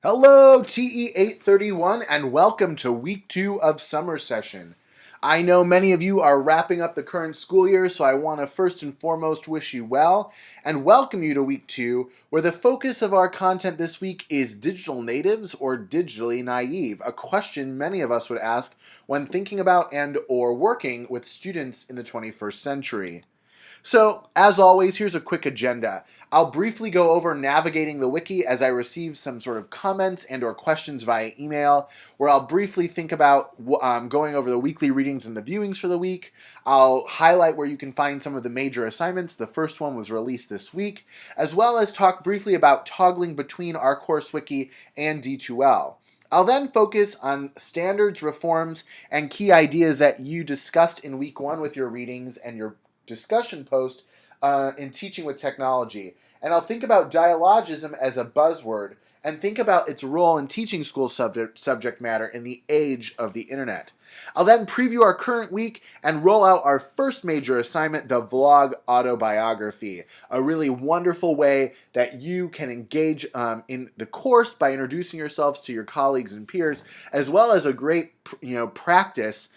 Hello, TE831, and welcome to week 2 of summer session. I know many of you are wrapping up the current school year, so I want to first and foremost wish you well and welcome you to week 2, where the focus of our content this week is digital natives or digitally naive, a question many of us would ask when thinking about and or working with students in the 21st century. So, as always, here's a quick agenda. I'll briefly go over navigating the wiki as I receive some sort of comments and or questions via email, where I'll briefly think about going over the weekly readings and the viewings for the week. I'll highlight where you can find some of the major assignments. The first one was released this week, as well as talk briefly about toggling between our course wiki and D2L. I'll then focus on standards, reforms, and key ideas that you discussed in week 1 with your readings and your discussion post in teaching with technology. And I'll think about dialogism as a buzzword and think about its role in teaching school subject matter in the age of the internet. I'll then preview our current week and roll out our first major assignment, the vlog autobiography, a really wonderful way that you can engage in the course by introducing yourselves to your colleagues and peers, as well as a great practice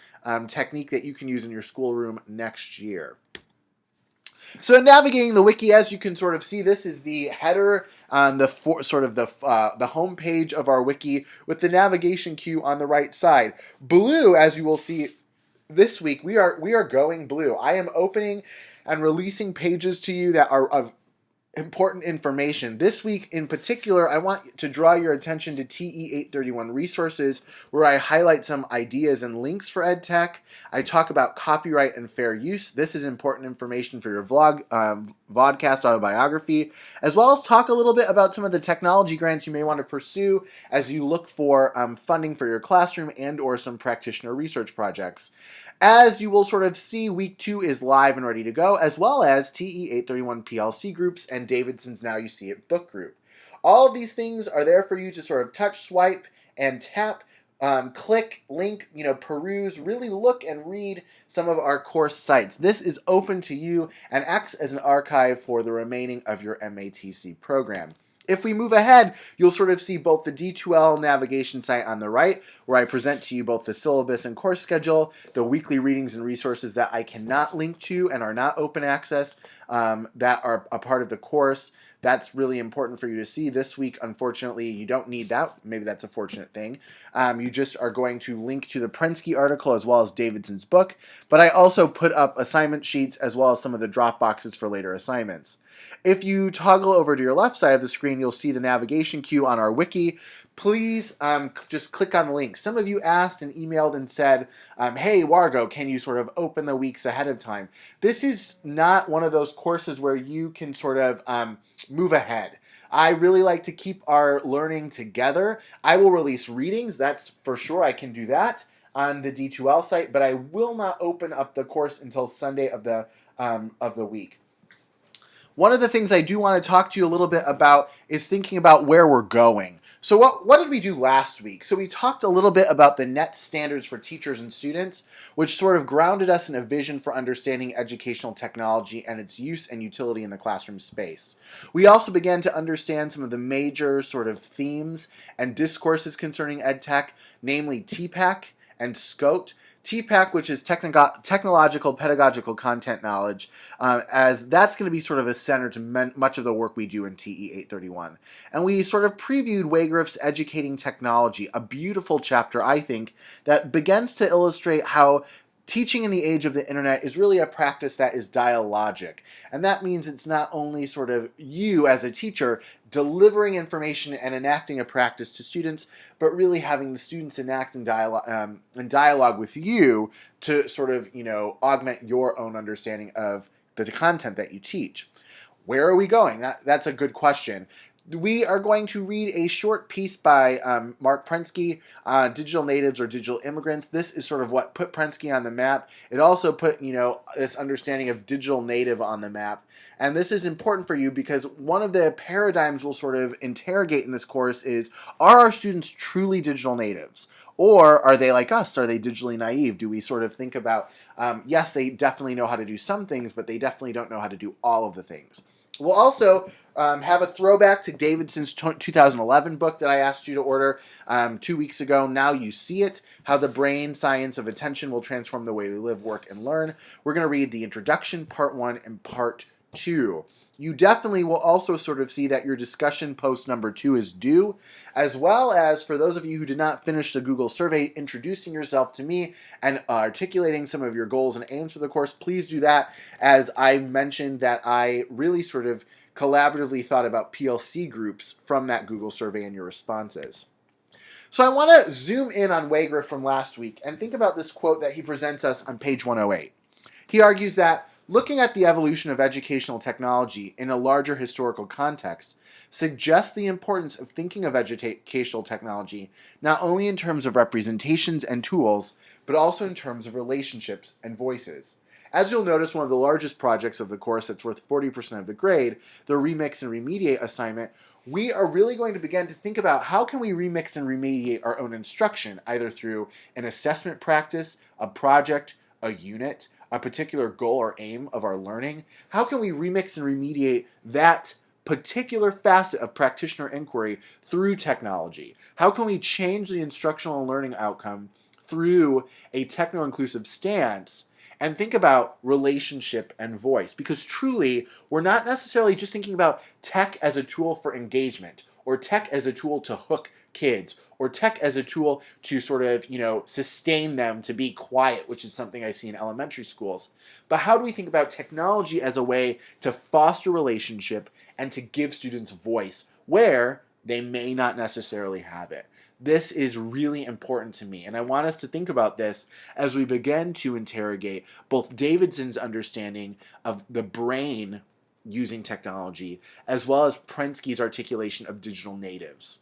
technique that you can use in your schoolroom next year. So in navigating the wiki, as you can sort of see, this is the header on the the home page of our wiki with the navigation cue on the right side. Blue, as you will see this week, we are going blue. I am opening and releasing pages to you that are of important information. This week in particular, I want to draw your attention to TE831 resources, where I highlight some ideas and links for EdTech. I talk about copyright and fair use. This is important information for your vodcast autobiography, as well as talk a little bit about some of the technology grants you may want to pursue as you look for funding for your classroom and or some practitioner research projects. As you will sort of see, week 2 is live and ready to go, as well as TE831 PLC groups and Davidson's Now You See It book group. All of these things are there for you to sort of touch, swipe, and tap, click, link, peruse, really look and read some of our course sites. This is open to you and acts as an archive for the remaining of your MATC program. If we move ahead, you'll sort of see both the D2L navigation site on the right, where I present to you both the syllabus and course schedule, the weekly readings and resources that I cannot link to and are not open access, that are a part of the course. That's really important for you to see. This week, unfortunately, you don't need that. Maybe that's a fortunate thing. You just are going to link to the Prensky article as well as Davidson's book. But I also put up assignment sheets as well as some of the drop boxes for later assignments. If you toggle over to your left side of the screen, you'll see the navigation cue on our wiki. Please just click on the link. Some of you asked and emailed and said, hey, Wargo, can you sort of open the weeks ahead of time? This is not one of those courses where you can sort of move ahead. I really like to keep our learning together. I will release readings, that's for sure, I can do that on the D2L site, but I will not open up the course until Sunday of the week. One of the things I do want to talk to you a little bit about is thinking about where we're going. So what did we do last week? So we talked a little bit about the net standards for teachers and students, which sort of grounded us in a vision for understanding educational technology and its use and utility in the classroom space. We also began to understand some of the major sort of themes and discourses concerning EdTech, namely TPAC and SCOTE. TPAC, which is technological pedagogical content knowledge, as that's going to be sort of a center to much of the work we do in TE831. And we sort of previewed Weygriff's Educating Technology, a beautiful chapter, I think, that begins to illustrate how teaching in the age of the internet is really a practice that is dialogic. And that means it's not only sort of you as a teacher delivering information and enacting a practice to students, but really having the students enact and dialogue with you to sort of, augment your own understanding of the content that you teach. Where are we going? That's a good question. We are going to read a short piece by Mark Prensky, Digital Natives or Digital Immigrants. This is sort of what put Prensky on the map. It also put, this understanding of digital native on the map. And this is important for you because one of the paradigms we'll sort of interrogate in this course is, are our students truly digital natives? Or are they like us? Are they digitally naive? Do we sort of think about, yes, they definitely know how to do some things, but they definitely don't know how to do all of the things. We'll also have a throwback to Davidson's 2011 book that I asked you to order 2 weeks ago. Now You See It, How the Brain Science of Attention Will Transform the Way We Live, Work, and Learn. We're going to read the introduction, part 1, and part 2. You definitely will also sort of see that your discussion post number 2 is due, as well as for those of you who did not finish the Google survey, introducing yourself to me and articulating some of your goals and aims for the course. Please do that, as I mentioned that I really sort of collaboratively thought about PLC groups from that Google survey and your responses. So I want to zoom in on Wegerer from last week and think about this quote that he presents us on page 108. He argues that looking at the evolution of educational technology in a larger historical context suggests the importance of thinking of educational technology not only in terms of representations and tools, but also in terms of relationships and voices. As you'll notice, one of the largest projects of the course that's worth 40% of the grade, the Remix and Remediate assignment, we are really going to begin to think about how can we remix and remediate our own instruction, either through an assessment practice, a project, a unit, a particular goal or aim of our learning. How can we remix and remediate that particular facet of practitioner inquiry through technology? How can we change the instructional and learning outcome through a techno-inclusive stance and think about relationship and voice? Because truly, we're not necessarily just thinking about tech as a tool for engagement, or tech as a tool to hook kids, or tech as a tool to sort of, sustain them to be quiet, which is something I see in elementary schools. But how do we think about technology as a way to foster relationship and to give students voice where they may not necessarily have it? This is really important to me, and I want us to think about this as we begin to interrogate both Davidson's understanding of the brain using technology, as well as Prensky's articulation of digital natives.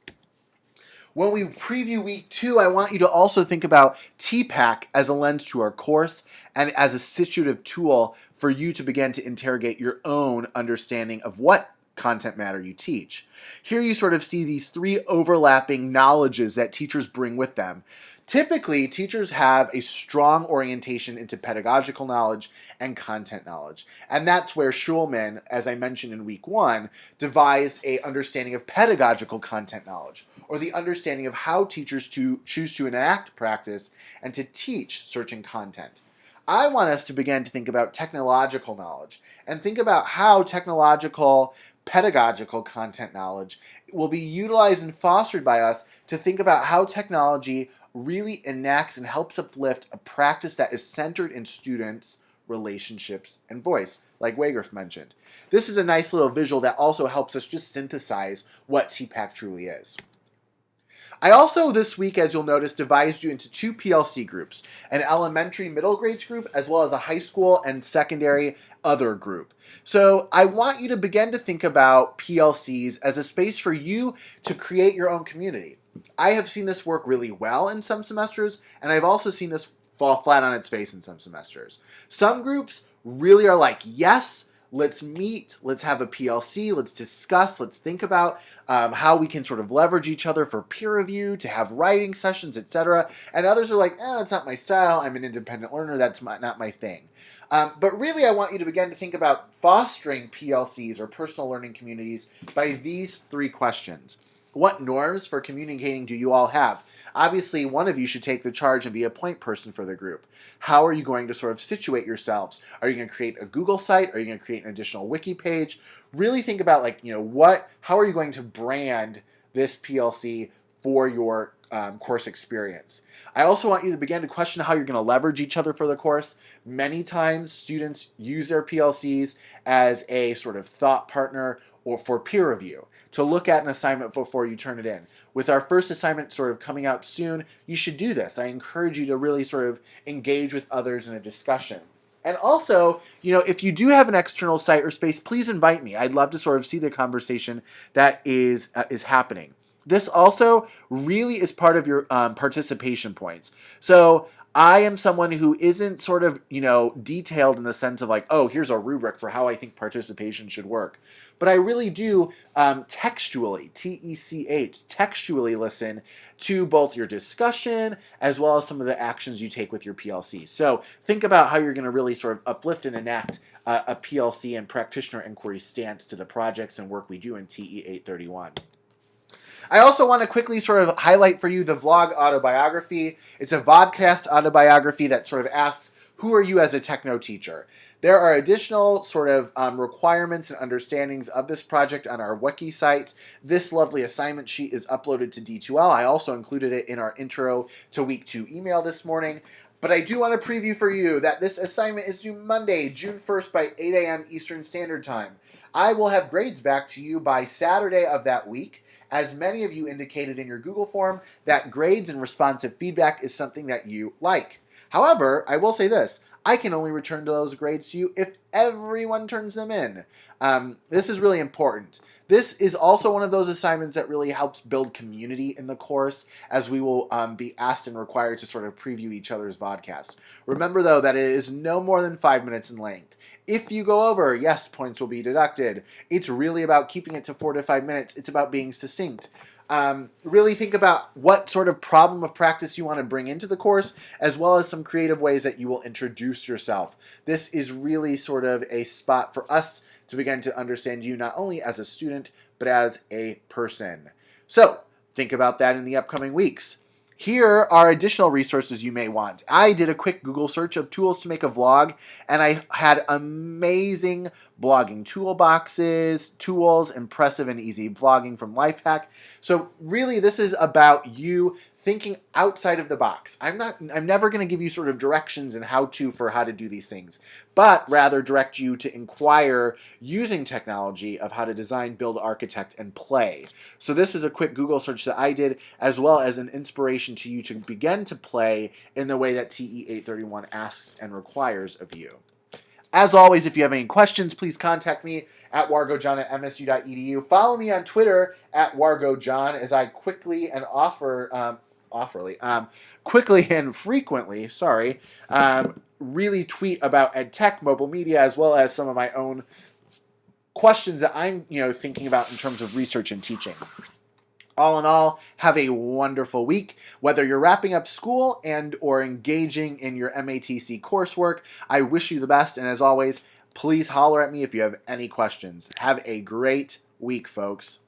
When we preview week 2, I want you to also think about TPAC as a lens to our course and as a situative tool for you to begin to interrogate your own understanding of what content matter you teach. Here you sort of see these 3 overlapping knowledges that teachers bring with them. Typically, teachers have a strong orientation into pedagogical knowledge and content knowledge. And that's where Schulman, as I mentioned in week 1, devised an understanding of pedagogical content knowledge, or the understanding of how teachers choose to enact practice and to teach certain content. I want us to begin to think about technological knowledge and think about how technological pedagogical content knowledge will be utilized and fostered by us to think about how technology really enacts and helps uplift a practice that is centered in students, relationships, and voice, like Wegerer mentioned. This is a nice little visual that also helps us just synthesize what TPAC truly is. I also, this week, as you'll notice, divided you into 2 PLC groups, an elementary middle grades group, as well as a high school and secondary other group. So I want you to begin to think about PLCs as a space for you to create your own community. I have seen this work really well in some semesters, and I've also seen this fall flat on its face in some semesters. Some groups really are like, yes, let's meet, let's have a PLC, let's discuss, let's think about how we can sort of leverage each other for peer review, to have writing sessions, etc. And others are like, that's not my style, I'm an independent learner, that's not my thing. But really, I want you to begin to think about fostering PLCs or personal learning communities by these 3 questions. What norms for communicating do you all have? Obviously, one of you should take the charge and be a point person for the group. How are you going to sort of situate yourselves? Are you going to create a Google site? Are you going to create an additional wiki page? Really think about, how are you going to brand this PLC for your course experience? I also want you to begin to question how you're going to leverage each other for the course. Many times, students use their PLCs as a sort of thought partner or for peer review, to look at an assignment before you turn it in. With our first assignment sort of coming out soon, you should do this. I encourage you to really sort of engage with others in a discussion. And also, if you do have an external site or space, please invite me. I'd love to sort of see the conversation that is happening. This also really is part of your participation points. So I am someone who isn't sort of, detailed in the sense of like, oh, here's a rubric for how I think participation should work. But I really do textually, T-E-C-H, textually listen to both your discussion as well as some of the actions you take with your PLC. So think about how you're going to really sort of uplift and enact a PLC and practitioner inquiry stance to the projects and work we do in TE 831. I also want to quickly sort of highlight for you the vlog autobiography. It's a vodcast autobiography that sort of asks, who are you as a techno teacher? There are additional sort of requirements and understandings of this project on our wiki site. This lovely assignment sheet is uploaded to D2L. I also included it in our intro to week 2 email this morning. But I do want to preview for you that this assignment is due Monday, June 1st by 8 a.m. Eastern Standard Time. I will have grades back to you by Saturday of that week. As many of you indicated in your Google form, that grades and responsive feedback is something that you like. However, I will say this, I can only return those grades to you if everyone turns them in. This is really important. This is also one of those assignments that really helps build community in the course, as we will be asked and required to sort of preview each other's podcast. Remember, though, that it is no more than 5 minutes in length. If you go over, yes, points will be deducted. It's really about keeping it to 4 to 5 minutes. It's about being succinct. Really think about what sort of problem of practice you want to bring into the course, as well as some creative ways that you will introduce yourself. This is really sort of a spot for us to begin to understand you not only as a student, but as a person. So think about that in the upcoming weeks. Here are additional resources you may want. I did a quick Google search of tools to make a vlog, and I had amazing blogging toolboxes, tools, impressive and easy vlogging from Lifehack. So really, this is about you thinking outside of the box. I'm never going to give you sort of directions and how to do these things, but rather direct you to inquire using technology of how to design, build, architect, and play. So this is a quick Google search that I did, as well as an inspiration to you to begin to play in the way that TE 831 asks and requires of you. As always, if you have any questions, please contact me at wargojohn@msu.edu. Follow me on Twitter at wargojohn as I quickly and frequently, really tweet about EdTech, mobile media, as well as some of my own questions that I'm, thinking about in terms of research and teaching. All in all, have a wonderful week. Whether you're wrapping up school and or engaging in your MATC coursework, I wish you the best. And as always, please holler at me if you have any questions. Have a great week, folks.